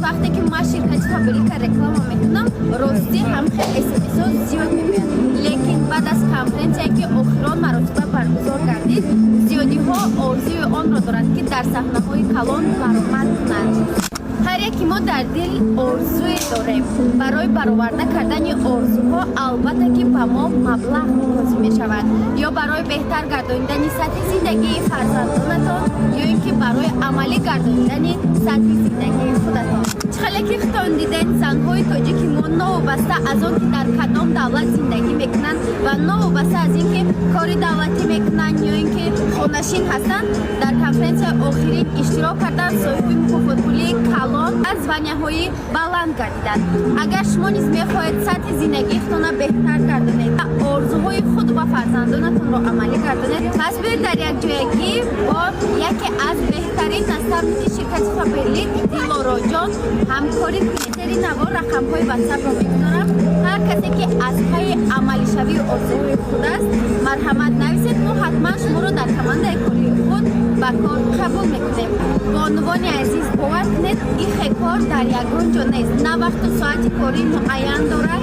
وقتی که من شرکت فابریکا رکلام میکنم راستی هم خیلی اسمس‌ها زیاد میبینم، لیکن بعد از کنفرانسی که آخران مراسم برگزار گردید زیادی ها آرزوی آن را دارند که در صحنه های کلان برآمد کنند. هر یکی ما در دل آرزوی داریم. برای برآورده کردن آرزوها البته که به ما مبلغ نیاز می شود، یا برای بهتر گردانیدن سطح زندگی فرزندانتان یا اینکه برای عملی گردانیدن سطح زندگی خودتان. چخاله که خطان دیدن زنهای تاجیکی ما نوابسته از آن که در کدام دولت زندگی میکنند و نوابسته از اینکه کاری دولتی میکنند یا اینکه خانشین هستند در کنفرانس آخرین اشتراک کردن صاحب مکافات پولی کلان از званияҳои баланд гардиданд. Агар шумо низ мехоҳед сатҳи зиндагиатонро беҳтар гардонед ва орзуҳои худ ва фарзандонатонро амалӣ гардонед, пас биёед дар якҷоягӣ бо яке аз беҳтарин наставники ширкати Фаберлик Дилороҷон ҳамкорӣ кунед. Сери наво рақамҳои ватсапро мегузорам. ҳар касе ки аз пайи амалишавии орзуҳои худ аст марҳамат нависед, мо ҳатман шуморо дар командаи кории худ ба кор қабул мекунем. бонувони азиз, бовар кунед ин кор дар ягон ҷо нест, на вақту соати кори муайян дорад,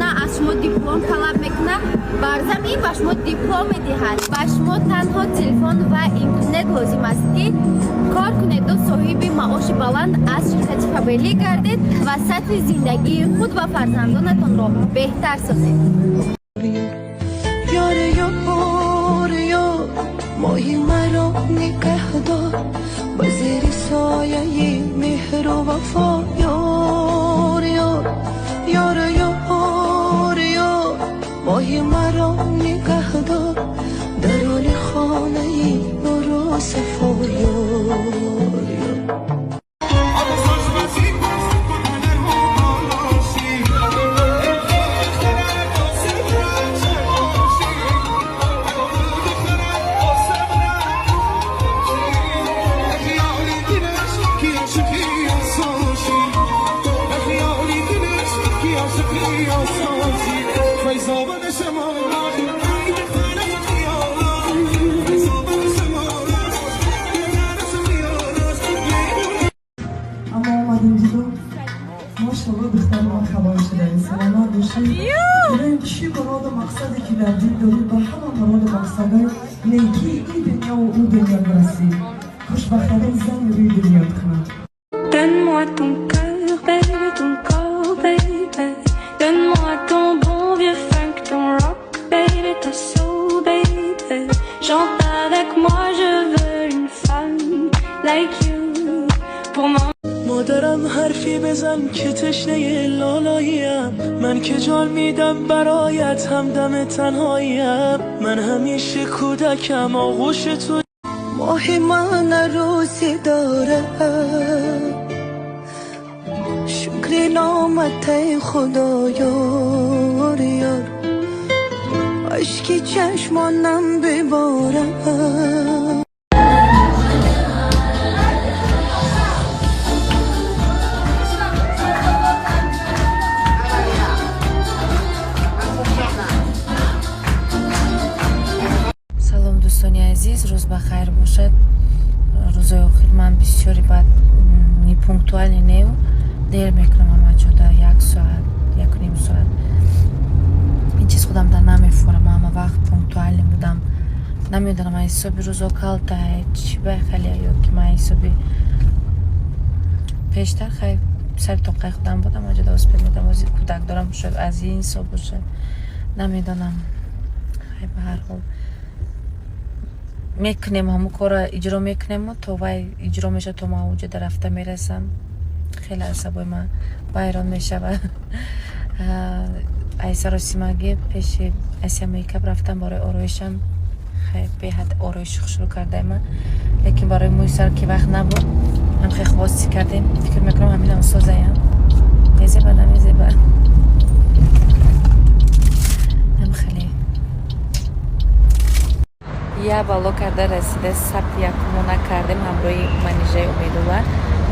на аз шумо диплом талаб мекунад, барзам ин ба шумо диплом медиҳад. ба шумо танҳо телефон ва интернет лозим аст ки кор кунеду соҳиби маоши баланд аз ширкати Фаберлик гардед ва сатҳи зиндагии худ ва фарзандонатонро беҳтар созед. ماهی مرا نگه دار با زیر سایه مهر و وفا یار یار یار یار یار ماهی مرا نگه دار درون خانه نور و صفا یار یار ماشاءالله دختران خبر شده سلامت باشید. این چی مراد مقصدی که در دین دارید با همه مراد مقصدهای نیکی این دنیا و اون دنیا برسید. خوشبختانه زن روی دنیا بکنم. Donne-moi ton cœur, baby, ton corps, baby. Donne-moi ton bon vieux funk, ton rock, baby, ta soul, baby. Chante avec moi, je veux une femme like you. Pour moi. مادرم حرفی بزن که تشنه لالاییم، من که جان میدم برایت همدم تنهاییم، من همیشه کودکم آغوش تو. ماه من روزی داره شکری نامت خدا یار یار عشقی چشمانم بباره روز بخیر باشد. روزای آخر من بسیاری بعد پونکتوالی نیو دیر میکنم اما جدا 1 ساعت 1.5 ساعت این چیز خودم در نمیفورم، اما وقت پونکتوالی بودم. نمیدونم حسابی روزا کالتا چی به خیلی یا که من حسابی پیشتر خیلی سر توقع خودم بودم اما جدا اسپید میدم وزید کودک دارم شد از این حساب باشه. نمیدونم خیلی به هر حال میکنیم همون کار اجرا میکنیم تا وای اجرا میشه تا ما اونجا در رفته میرسم. خیلی عصبی من بایران میشه و ایسا راسیمگی پیش اسیا میکپ رفتم برای آرایشم. خیلی به حد آرایش شروع کرده من، لیکن برای موی سر که وقت نبود هم خیلی خواستی کردیم. فکر میکنم همین هم سازیم میزیبه نمیزیبه هم خیلی یا بالا کرده رسیده. ثبت یکمو نکردیم همراهی منیژه امیدوار.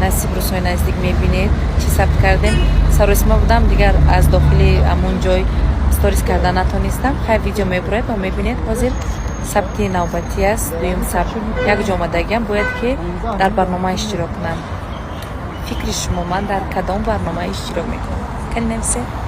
نصیب روزهای نزدیک میبینید چی ثبت کردیم. سر اسما بودم دیگر از داخلی همون جای استوریز کردن نتونستم. خیلی ویدیو میبرید و میبینید حاضر ثبتی نوبتی است. دویم ثبت یک جا آمدگیم باید که در برنامه اشتراک کنم. фикри шумо, ман дар кадом барнома иштирок мекунам? Кани нависед.